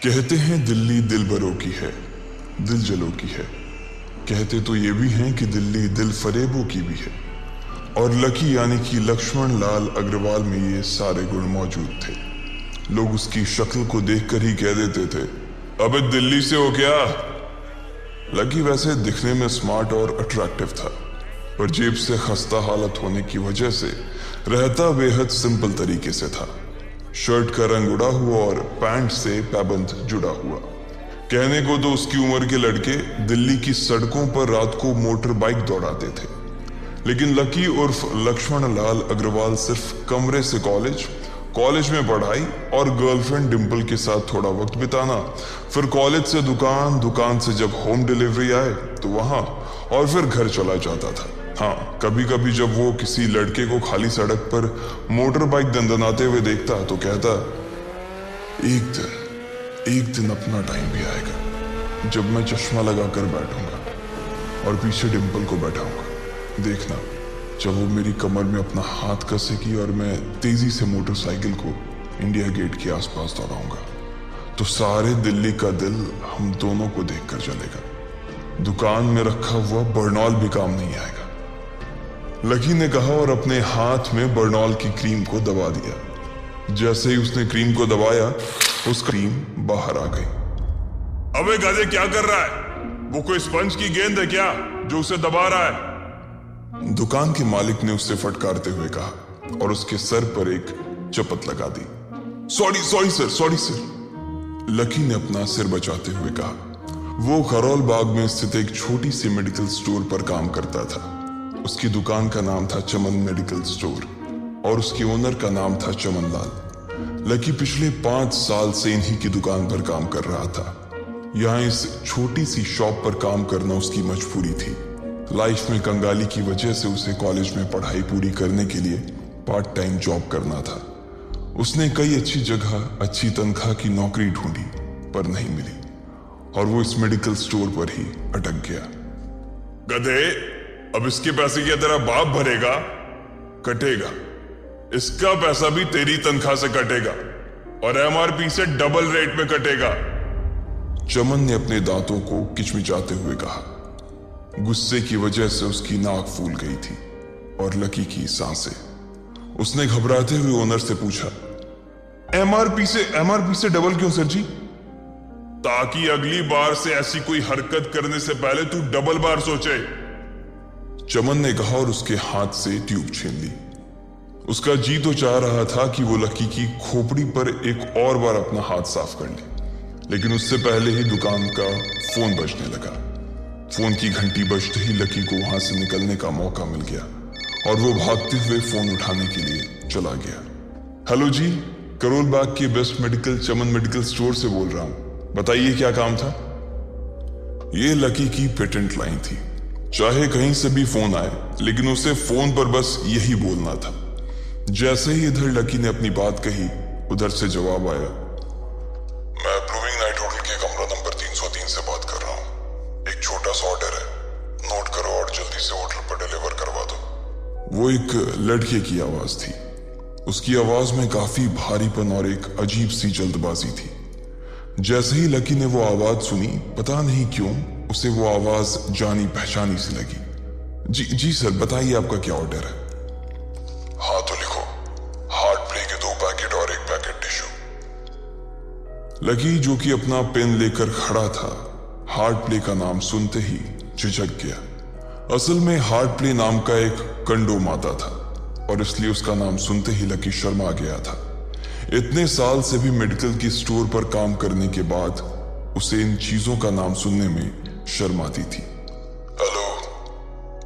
कहते हैं दिल्ली दिल भरों की है, दिल जलों की है। कहते तो ये भी हैं कि दिल्ली दिल फरेबों की भी है। और लकी यानी कि लक्ष्मण लाल अग्रवाल में ये सारे गुण मौजूद थे। लोग उसकी शक्ल को देखकर ही कह देते थे, अबे दिल्ली से हो क्या? लकी वैसे दिखने में स्मार्ट और अट्रैक्टिव था, पर जेब से खस्ता हालत होने की वजह से रहता बेहद सिंपल तरीके से था। शर्ट का रंग उड़ा हुआ और पैंट से पैबंद जुड़ा हुआ। कहने को तो उसकी उम्र के लड़के दिल्ली की सड़कों पर रात को मोटर बाइक दौड़ाते थे, लेकिन लकी उर्फ लक्ष्मण लाल अग्रवाल सिर्फ कमरे से कॉलेज में पढ़ाई और गर्लफ्रेंड डिंपल के साथ थोड़ा वक्त बिताना, फिर कॉलेज से दुकान से जब होम डिलीवरी आए तो वहां, और फिर घर चला जाता था। हाँ, कभी कभी जब वो किसी लड़के को खाली सड़क पर मोटर बाइक दंदनाते हुए देखता तो कहता, एक दिन अपना टाइम भी आएगा जब मैं चश्मा लगाकर बैठूंगा और पीछे डिंपल को बैठाऊंगा। देखना, जब वो मेरी कमर में अपना हाथ कसेगी और मैं तेजी से मोटरसाइकिल को इंडिया गेट के आसपास दौड़ाऊंगा, तो सारे दिल्ली का दिल हम दोनों को देखकर जलेगा। दुकान में रखा हुआ बर्नॉल भी काम नहीं आएगा। लकी ने कहा और अपने हाथ में बर्नॉल की क्रीम को दबा दिया। जैसे ही उसने क्रीम को दबाया, उस क्रीम बाहर आ गई। अबे गधे, क्या कर रहा है? वो कोई स्पंज की गेंद है क्या जो उसे दबा रहा है? दुकान के मालिक ने उससे फटकारते हुए कहा और उसके सर पर एक चपत लगा दी। Sorry sir. लकी ने अपना सिर बचाते हुए कहा। वो करोल बाग में स्थित एक छोटी सी मेडिकल स्टोर पर काम करता था। उसकी दुकान का नाम था चमन मेडिकल स्टोर और उसके ओनर का नाम था चमन लाल। लकी पिछले 5 साल से इन्हीं की दुकान पर काम कर रहा था। यहाँ इस छोटी सी शॉप पर काम करना उसकी मजबूरी थी। लाइफ में कंगाली की वजह से उसे कॉलेज में पढ़ाई पूरी करने के लिए पार्ट टाइम जॉब करना था। उसने कई अच्छी जगह अच्छी तनख्वाह की नौकरी ढूंढी, पर नहीं मिली और वो इस मेडिकल स्टोर पर ही अटक गया। गधे, अब इसके पैसे क्या तेरा बाप भरेगा? कटेगा। इसका पैसा भी तेरी तनख्वाह से कटेगा और एमआरपी से डबल रेट में कटेगा। चमन ने अपने दांतों को किचमिचाते हुए कहा। गुस्से की वजह से उसकी नाक फूल गई थी और लकी की सांसें। उसने घबराते हुए ओनर से पूछा, एमआरपी से डबल क्यों सर जी? ताकि अगली बार से ऐसी कोई हरकत करने से पहले तू डबल बार सोचे। चमन ने कहा और उसके हाथ से ट्यूब छीन ली। उसका जी तो चाह रहा था कि वो लकी की खोपड़ी पर एक और बार अपना हाथ साफ कर ले, लेकिन उससे पहले ही दुकान का फोन बजने लगा। फोन की घंटी बजते ही लकी को वहां से निकलने का मौका मिल गया और वो भागते हुए फोन उठाने के लिए चला गया। हेलो जी, करोल बाग के बेस्ट मेडिकल चमन मेडिकल स्टोर से बोल रहा हूं, बताइए क्या काम था? ये लकी की पेटेंट लाइन थी। चाहे कहीं से भी फोन आए, लेकिन उसे फोन पर बस यही बोलना था। जैसे ही इधर लकी ने अपनी बात कही, उधर से जवाब आया, मैं ब्लूमिंग नाइट होटल के कमरा नंबर 303 से बात कर रहा हूँ। एक छोटा सा ऑर्डर है, नोट करो और जल्दी से होटल पर डिलीवर करवा दो। वो एक लड़के की आवाज थी। उसकी आवाज में काफी भारीपन और एक अजीब सी जल्दबाजी थी। जैसे ही लकी ने वो आवाज सुनी, पता नहीं क्यों उसे वो आवाज जानी पहचानी सी लगी। जी सर, बताइए आपका क्या ऑर्डर है? हाँ तो लिखो, हार्ट प्ले के 2 पैकेट और 1 पैकेट टिश्यू। लकी, जो कि अपना पेन लेकर खड़ा था, हार्ट प्ले का नाम सुनते ही झिझक गया। असल में हार्ट प्ले नाम का एक कंडोम आता था और इसलिए उसका नाम सुनते ही लकी शर्मा गया था। इतने साल से भी मेडिकल की स्टोर पर काम करने के बाद उसे इन चीजों का नाम सुनने में शर्म आती थी। हेलो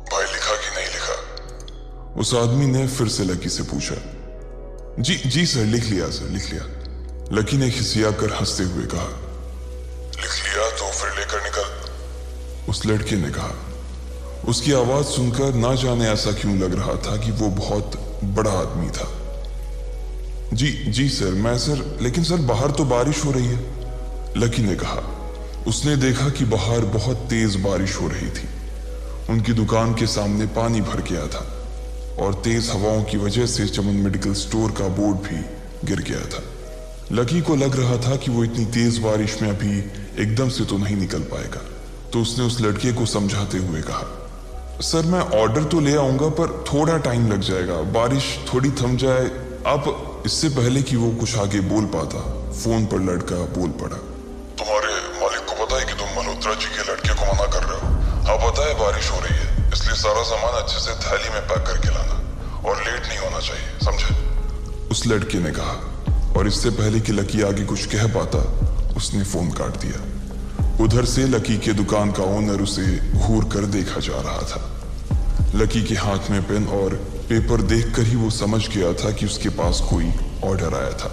भाई, लिखा कि नहीं लिखा? उस आदमी ने फिर से लकी से पूछा। जी सर, लिख लिया सर, लिख लिया। लकी ने खिसियाकर हंसते हुए कहा। लिख लिया तो फिर लेकर निकल, उस लड़के ने कहा। उसकी आवाज सुनकर ना जाने ऐसा क्यों लग रहा था कि वो बहुत बड़ा आदमी था। जी सर, लेकिन सर बाहर तो बारिश हो रही है, लकी ने कहा। उसने देखा कि बाहर बहुत तेज बारिश हो रही थी। उनकी दुकान के सामने पानी भर गया था और तेज हवाओं की वजह से चमन मेडिकल स्टोर का बोर्ड भी गिर गया था। लकी को लग रहा था कि वो इतनी तेज बारिश में अभी एकदम से तो नहीं निकल पाएगा, तो उसने उस लड़के को समझाते हुए कहा, सर मैं ऑर्डर तो ले आऊंगा पर थोड़ा टाइम लग जाएगा, बारिश थोड़ी थम जाए आप। इससे पहले कि वो कुछ आगे बोल पाता, फोन पर लड़का बोल पड़ा, तुम्हारे मालिक को पता है कि तुम मल्होत्रा जी के लड़के को मना कर रहे हो? हाँ पता है, बारिश हो रही है, इसलिए सारा सामान अच्छे से थैली में पैक करके लाना और लेट नहीं होना चाहिए, समझे? उस लड़के ने कहा, और इससे पहले कि लकी आगे कुछ कह पाता उसने फोन काट दिया। उधर से लकी के दुकान का ओनर उसे घूर कर देखा जा रहा था। लकी के हाथ में पेन और पेपर देखकर ही वो समझ गया था कि उसके पास कोई ऑर्डर आया था।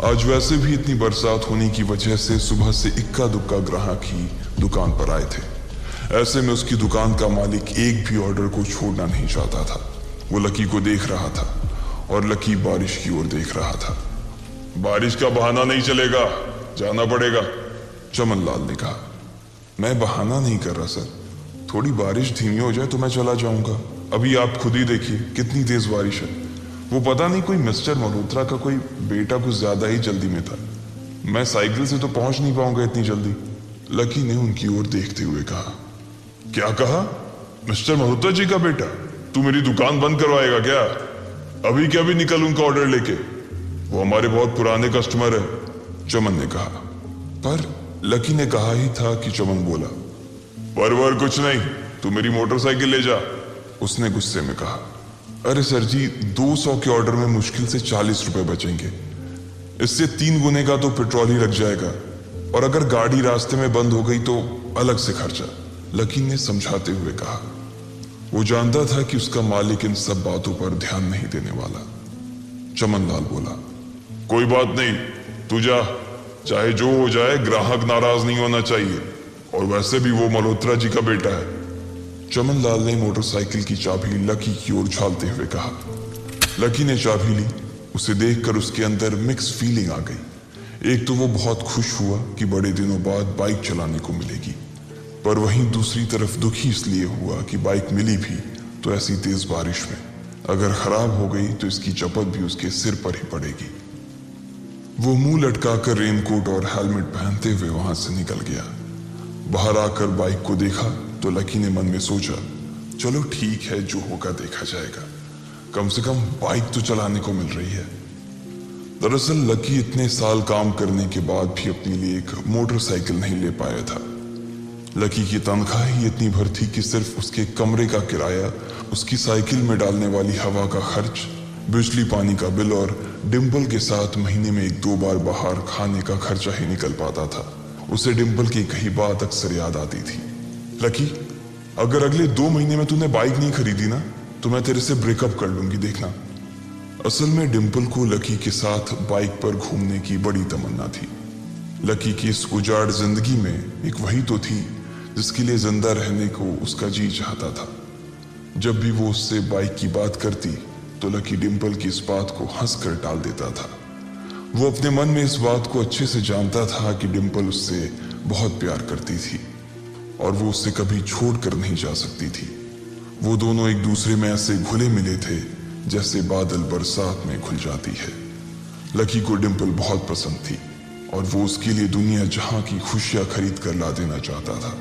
आज वैसे भी इतनी बरसात होने की वजह से सुबह से इक्का दुक्का ग्राहक ही दुकान पर आए थे। ऐसे में उसकी दुकान का मालिक एक भी ऑर्डर को छोड़ना नहीं चाहता था। वो लकी को देख रहा था और लकी बारिश की ओर देख रहा था। बारिश का बहाना नहीं चलेगा, जाना पड़ेगा, चमन लाल ने कहा। मैं बहाना नहीं कर रहा सर, थोड़ी बारिश धीमी हो जाए तो मैं चला जाऊंगा। अभी आप खुद ही देखिए कितनी तेज बारिश है। वो पता नहीं कोई मिस्टर मल्होत्रा का कोई बेटा कुछ ज्यादा ही जल्दी में था, मैं साइकिल से तो पहुंच नहीं पाऊंगा इतनी जल्दी। लकी ने उनकी ओर देखते हुए कहा। क्या कहा? मिस्टर मल्होत्रा जी का बेटा? तू मेरी दुकान बंद करवाएगा क्या? अभी क्या भी निकल उनका ऑर्डर लेके, वो हमारे बहुत पुराने कस्टमर है, चमन ने कहा। पर लकी ने कहा ही था कि चमन बोला, पर कुछ नहीं, तू मेरी मोटरसाइकिल ले जा, उसने गुस्से में कहा। अरे सर जी, 200 के ऑर्डर में मुश्किल से 40 रुपए बचेंगे, इससे 3 गुने का तो पेट्रोल ही लग जाएगा, और अगर गाड़ी रास्ते में बंद हो गई तो अलग से खर्चा, लकी ने समझाते हुए कहा। वो जानता था कि उसका मालिक इन सब बातों पर ध्यान नहीं देने वाला। चमन लाल बोला, कोई बात नहीं, तू जा, चाहे जो हो जाए ग्राहक नाराज नहीं होना चाहिए, और वैसे भी वो मल्होत्रा जी का बेटा है। चमन लाल ने मोटरसाइकिल की चाबी लकी की ओर उछालते हुए कहा। लकी ने चाबी ली। उसे देखकर उसके अंदर मिक्स फीलिंग आ गई। एक तो वो बहुत खुश हुआ कि बड़े दिनों बाद बाइक चलाने को मिलेगी, पर वहीं दूसरी तरफ दुखी इसलिए हुआ कि बाइक मिली भी तो ऐसी तेज बारिश में, अगर खराब हो गई तो इसकी चपत भी उसके सिर पर ही पड़ेगी। वो मुंह लटकाकर रेनकोट और हेलमेट पहनते हुए वहां से निकल गया। बाहर आकर बाइक को देखा तो लकी ने मन में सोचा, चलो ठीक है, जो होगा देखा जाएगा, कम से कम बाइक तो चलाने को मिल रही है। दरअसल लकी इतने साल काम करने के बाद भी अपने लिए एक मोटरसाइकिल नहीं ले पाया था। लकी की तनख्वाह ही इतनी भर थी कि सिर्फ उसके कमरे का किराया, उसकी साइकिल में डालने वाली हवा का खर्च, बिजली पानी का बिल और डिम्पल के साथ महीने में 1-2 बार बाहर खाने का खर्चा ही निकल पाता था। उसे डिम्पल की कही बात अक्सर याद आती थी, लकी अगर अगले 2 महीने में तूने बाइक नहीं खरीदी ना तो मैं तेरे से ब्रेकअप कर लूंगी, देखना। असल में डिम्पल को लकी के साथ बाइक पर घूमने की बड़ी तमन्ना थी। लकी की इस उजाड़ जिंदगी में एक वही तो थी जिसके लिए जिंदा रहने को उसका जी चाहता था। जब भी वो उससे बाइक की बात करती तो लकी डिम्पल की इस बात को हंसकर टाल देता था। वो अपने मन में इस बात को अच्छे से जानता था कि डिम्पल उससे बहुत प्यार करती थी और वो उससे कभी छोड़कर नहीं जा सकती थी। वो दोनों एक दूसरे में ऐसे घुले मिले थे जैसे बादल बरसात में घुल जाती है। लकी को डिम्पल बहुत पसंद थी और वो उसके लिए दुनिया जहां की खुशियां खरीद कर ला देना चाहता था।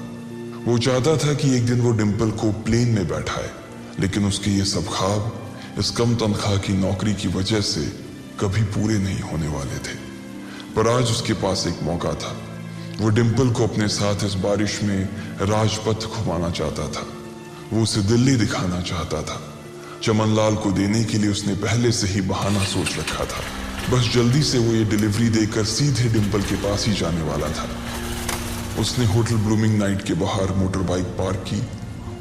वो चाहता था कि एक दिन वो डिम्पल को प्लेन में बैठाए, लेकिन उसके ये सब ख्वाब इस कम तनख्वाह की नौकरी की वजह से कभी पूरे नहीं होने वाले थे। पर आज उसके पास एक मौका था। वो डिम्पल को अपने साथ इस बारिश में राजपथ घुमाना चाहता था। वो उसे दिल्ली दिखाना चाहता था। चमनलाल को देने के लिए उसने पहले से ही बहाना सोच रखा था। बस जल्दी से वो ये डिलीवरी देकर सीधे डिम्पल के पास ही जाने वाला था। उसने होटल ब्लूमिंग नाइट के बाहर मोटर बाइक पार्क की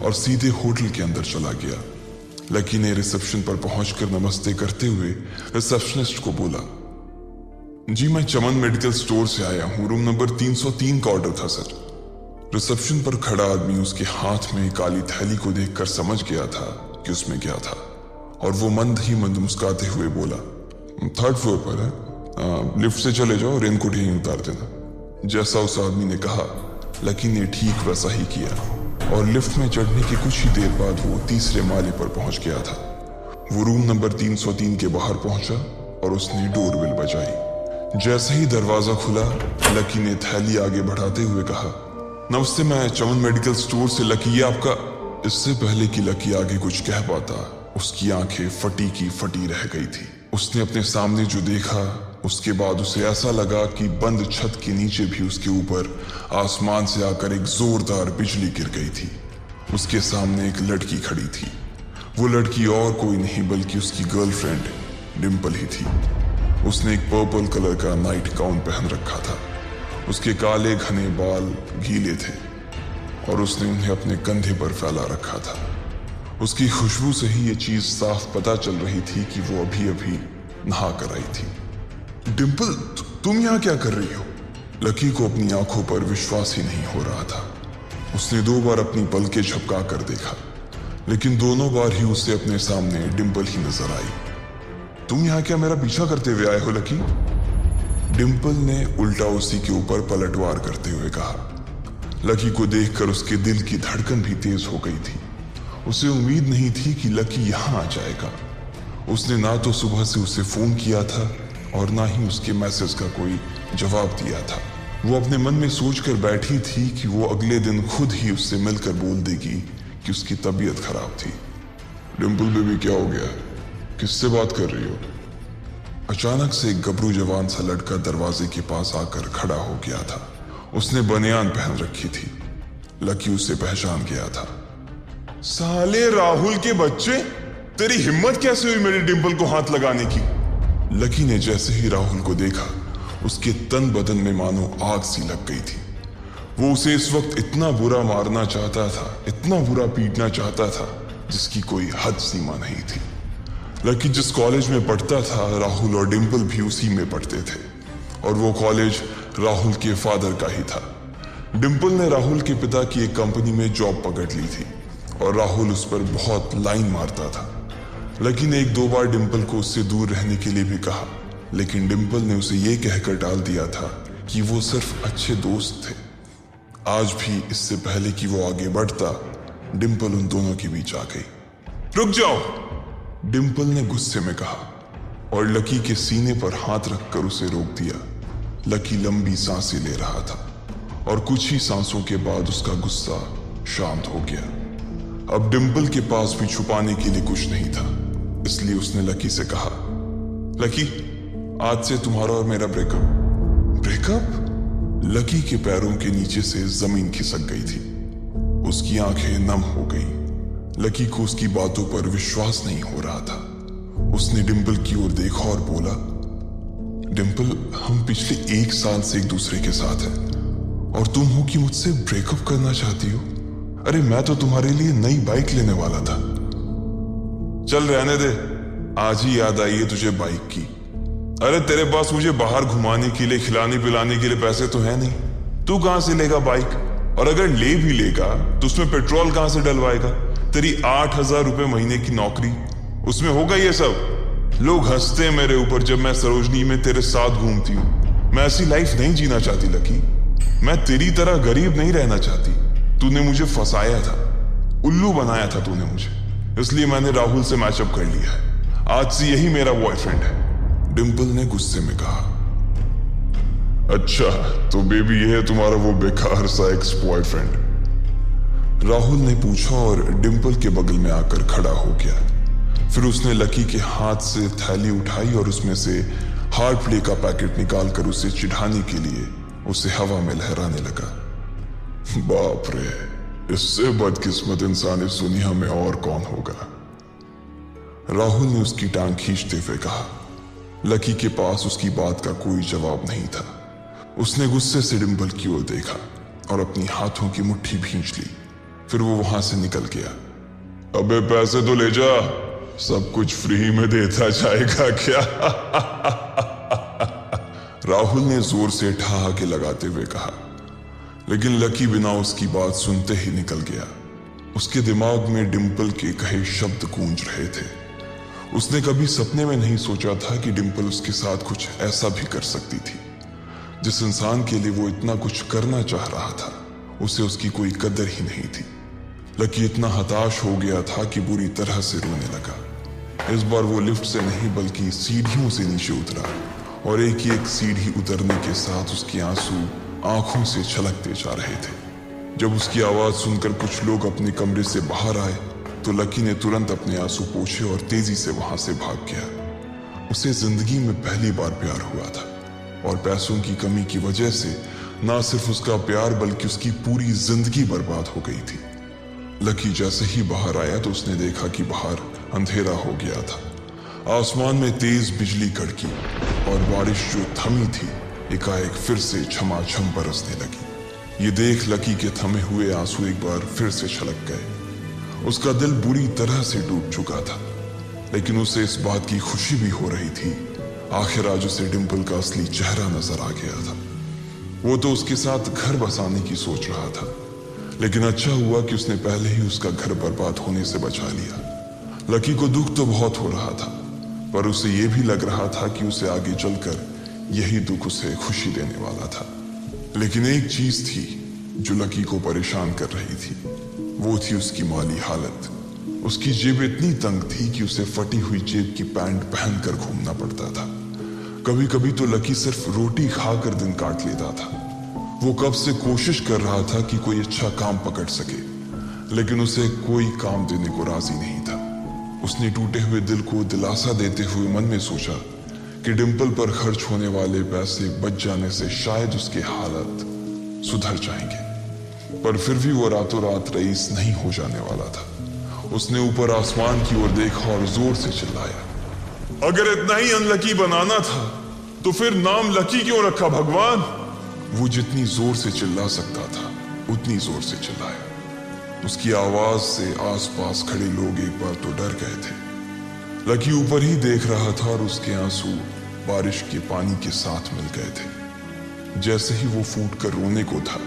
और सीधे होटल के अंदर चला गया। लकी ने रिसेप्शन पर पहुंचकर नमस्ते करते हुए रिसेप्शनिस्ट को बोला, जी मैं चमन मेडिकल स्टोर से आया हूं, रूम नंबर 303 का ऑर्डर था सर। रिसेप्शन पर खड़ा आदमी उसके हाथ में काली थैली को देखकर समझ गया था कि उसमें क्या था और वो मंद ही मंद मुस्कुराते हुए बोला, 3rd फ्लोर पर है, लिफ्ट से चले जाओ, रेनकोट यहीं उतार देना। जैसा उस आदमी ने कहा लकी ने ठीक वैसा ही किया और लिफ्ट में चढ़ने के कुछ ही देर बाद वो 3रे माले पर पहुंच गया था। वो रूम नंबर 303 के बाहर पहुंचा और उसने डोरबेल बजाई। जैसे ही दरवाजा खुला, लकी ने थैली आगे बढ़ाते हुए कहा, नमस्ते, मैं चमन मेडिकल स्टोर से लकी, ये आपका। इससे पहले कि लकी आगे कुछ कह पाता, उसकी आंखें फटी की फटी रह गई थी। उसने अपने सामने जो देखा, उसके बाद उसे ऐसा लगा कि बंद छत के नीचे भी उसके ऊपर आसमान से आकर एक जोरदार बिजली गिर गई थी। उसके सामने एक लड़की खड़ी थी। वो लड़की और कोई नहीं बल्कि उसकी गर्लफ्रेंड डिम्पल ही थी। उसने एक पर्पल कलर का नाइट गाउन पहन रखा था। उसके काले घने बाल गीले थे और उसने उन्हें अपने कंधे पर फैला रखा था। उसकी खुशबू से ही ये चीज साफ पता चल रही थी कि वो अभी अभी नहा कर आई थी। डिम्पल, तुम यहाँ क्या कर रही हो? लकी को अपनी आंखों पर विश्वास ही नहीं हो रहा था। उसने 2 बार अपनी पलकें झपका कर देखा, लेकिन दोनों बार ही उसे अपने सामने डिम्पल ही नजर आई। तुम यहाँ क्या मेरा पीछा करते हुए आए हो लकी? डिम्पल ने उल्टा उसी के ऊपर पलटवार करते हुए कहा। लकी को देखकर उसके दिल की धड़कन भी तेज हो गई थी। उसे उम्मीद नहीं थी कि लकी यहाँ आ जाएगा। उसने ना तो सुबह से उसे फोन किया था और ना ही उसके मैसेज का कोई जवाब दिया था। वो अपने मन में सोचकर बैठी थी कि वो अगले दिन खुद ही उससे मिलकर बोल देगी कि उसकी तबीयत खराब थी। डिम्पल बेबी, क्या हो गया? किससे बात कर रही हो? अचानक से एक गबरू जवान सा लड़का दरवाजे के पास आकर खड़ा हो गया था। उसने बनियान पहन रखी थी। लकी उसे पहचान गया था। साले राहुल के बच्चे, तेरी हिम्मत कैसे हुई मेरी डिम्पल को हाथ लगाने की? लकी ने जैसे ही राहुल को देखा, उसके तन बदन में मानो आग सी लग गई थी। वो उसे इस वक्त इतना बुरा मारना चाहता था, इतना बुरा पीटना चाहता था, जिसकी कोई हद सीमा नहीं थी। लकी जिस कॉलेज में पढ़ता था, राहुल और डिम्पल भी उसी में पढ़ते थे और वो कॉलेज राहुल के फादर का ही था। डिम्पल ने राहुल के पिता की एक कंपनी में जॉब पकड़ ली थी और राहुल उस पर बहुत लाइन मारता था। लकी ने 1-2 बार डिम्पल को उससे दूर रहने के लिए भी कहा, लेकिन डिम्पल ने उसे ये कहकर टाल दिया था कि वो सिर्फ अच्छे दोस्त थे। आज भी इससे पहले कि वो आगे बढ़ता, डिम्पल उन दोनों के बीच आ गई। रुक जाओ, डिम्पल ने गुस्से में कहा और लकी के सीने पर हाथ रखकर उसे रोक दिया। लकी लंबी सांसें ले रहा था और कुछ ही सांसों के बाद उसका गुस्सा शांत हो गया। अब डिम्पल के पास भी छुपाने के लिए कुछ नहीं था, इसलिए उसने लकी से कहा, लकी, आज से तुम्हारा और मेरा ब्रेकअप। ब्रेकअप? लकी के पैरों के नीचे से जमीन खिसक गई थी। उसकी आंखें नम हो गईं। लकी को उसकी बातों पर विश्वास नहीं हो रहा था। उसने डिम्पल की ओर देखा और बोला, डिम्पल, हम पिछले 1 साल से एक दूसरे के साथ हैं और तुम हो कि मुझसे ब्रेकअप करना चाहती हो? अरे मैं तो तुम्हारे लिए नई बाइक लेने वाला था। चल रहने दे, आज ही याद आई है तुझे बाइक की। अरे तेरे पास मुझे बाहर घुमाने के लिए, खिलाने पिलाने के लिए पैसे तो है नहीं। तू कहां से लेगा बाइक? और अगर ले भी लेगा तो उसमें पेट्रोल कहां से डलवाएगा? तेरी 8,000 रुपए महीने की नौकरी, उसमें होगा ये सब? लोग हंसते हैं मेरे ऊपर जब मैं सरोजनी में तेरे साथ घूमती हूँ। मैं ऐसी लाइफ नहीं जीना चाहती लकी। मैं तेरी तरह गरीब नहीं रहना चाहती। तूने मुझे फंसाया था, उल्लू बनाया था तूने मुझे, इसलिए मैंने राहुल से मैचअप कर लिया है। आज से यही मेरा बॉयफ्रेंड है, डिम्पल ने गुस्से में कहा। अच्छा, तो बेबी ये है तुम्हारा वो बेकार सा एक्स बॉयफ्रेंड? राहुल ने पूछा और डिम्पल के बगल में आकर खड़ा हो गया। फिर उसने लकी के हाथ से थैली उठाई और उसमें से हार्ड प्ले का पैकेट निकालकर उसे चिढ़ाने के लिए उसे हवा में लहराने लगा। बाप रे, इससे बदकिस्मत इंसान इस दुनिया में और कौन होगा? राहुल ने उसकी टांग खींचते हुए कहा। लकी के पास उसकी बात का कोई जवाब नहीं था। उसने गुस्से से डिम्पल की ओर देखा और अपनी हाथों की मुट्ठी भींच ली। फिर वो वहां से निकल गया। अबे पैसे तो ले जा, सब कुछ फ्री में देता जाएगा क्या? राहुल ने जोर से ठहाके लगाते हुए कहा, लेकिन लकी बिना उसकी बात सुनते ही निकल गया। उसके दिमाग में डिम्पल के कहे शब्द गूंज रहे थे। उसने कभी सपने में नहीं सोचा था कि डिम्पल उसके साथ कुछ ऐसा भी कर सकती थी। जिस इंसान के लिए वो इतना कुछ करना चाह रहा था, उसे उसकी कोई कदर ही नहीं थी। लकी इतना हताश हो गया था कि बुरी तरह से रोने लगा। इस बार वो लिफ्ट से नहीं बल्कि सीढ़ियों से नीचे उतरा और एक ही एक सीढ़ी उतरने के साथ उसके आंसू आंखों से छलकते जा रहे थे। जब उसकी आवाज सुनकर कुछ लोग अपने कमरे से बाहर आए तो लकी ने तुरंत अपने आंसू पोंछे और तेजी से वहां से भाग गया। उसे जिंदगी में पहली बार प्यार हुआ था और पैसों की कमी की वजह से ना सिर्फ उसका प्यार बल्कि उसकी पूरी जिंदगी बर्बाद हो गई थी। लकी जैसे ही बाहर आया तो उसने देखा कि बाहर अंधेरा हो गया था। आसमान में तेज बिजली कड़की और बारिश जो थमी थी एकाएक फिर से झमाझम बरसने लगी। ये देख लकी के थमे हुए आंसू एक बार फिर से छलक गए। उसका दिल बुरी तरह से डूब चुका था, लेकिन उसे इस बात की खुशी भी हो रही थी आखिर आज उसे डिंपल का असली चेहरा नजर आ गया था। वो तो उसके साथ घर बसाने की सोच रहा था, लेकिन अच्छा हुआ कि उसने पहले ही उसका घर बर्बाद होने से बचा लिया। लकी को दुख तो बहुत हो रहा था, पर उसे यह भी लग रहा था कि उसे आगे चलकर यही दुख उसे खुशी देने वाला था। लेकिन एक चीज थी जो लकी को परेशान कर रही थी, वो थी उसकी माली हालत। उसकी जेब इतनी तंग थी कि उसे फटी हुई जेब की पैंट पहनकर घूमना पड़ता था। कभी कभी तो लकी सिर्फ रोटी खाकर दिन काट लेता था। वो कब से कोशिश कर रहा था कि कोई अच्छा काम पकड़ सके, लेकिन उसे कोई काम देने को राजी नहीं था। उसने टूटे हुए दिल को दिलासा देते हुए मन में सोचा कि डिंपल पर खर्च होने वाले पैसे बच जाने से शायद उसके हालत सुधर जाएंगे, पर फिर भी वो रातों रात रईस नहीं हो जाने वाला था। उसने ऊपर आसमान की ओर देखा और जोर से चिल्लाया, अगर इतना ही अनलकी बनाना था तो फिर नाम लकी क्यों रखा भगवान। वो जितनी जोर से चिल्ला सकता था उतनी जोर से चिल्लाया। उसकी आवाज से आसपास खड़े लोग एक बार तो डर गए थे। लकी ऊपर ही देख रहा था और उसके आंसू बारिश के पानी के साथ मिल गए थे। जैसे ही वो फूट कर रोने को था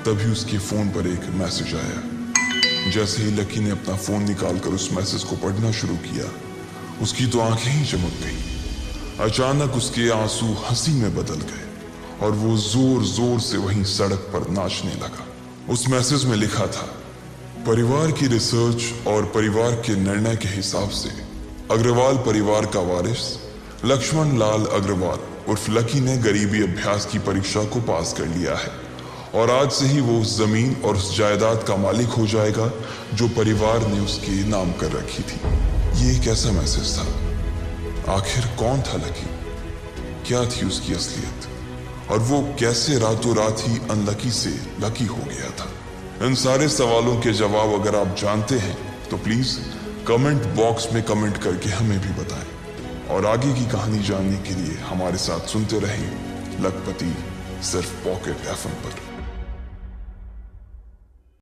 तभी उसके फोन पर एक मैसेज आया। जैसे ही लकी ने अपना फोन निकालकर उस मैसेज को पढ़ना शुरू किया, उसकी तो आंखें ही चमक गई। अचानक उसके आंसू हंसी में बदल गए और वो जोर जोर से वहीं सड़क पर नाचने लगा। उस मैसेज में लिखा था, परिवार की रिसर्च और परिवार के निर्णय के हिसाब से अग्रवाल परिवार का वारिस लक्ष्मण लाल अग्रवाल उर्फ लकी ने गरीबी अभ्यास की परीक्षा को पास कर लिया है और आज से ही वो उस जमीन और उस जायदाद का मालिक हो जाएगा जो परिवार ने उसके नाम कर रखी थी। ये एक ऐसा मैसेज था। आखिर कौन था लकी? क्या थी उसकी असलियत? और वो कैसे रातों रात ही अनलकी से लकी हो गया था? इन सारे सवालों के जवाब अगर आप जानते हैं तो प्लीज कमेंट बॉक्स में कमेंट करके हमें भी बताएं। और आगे की कहानी जानने के लिए हमारे साथ सुनते रहें लखपति सिर्फ पॉकेट FM पर।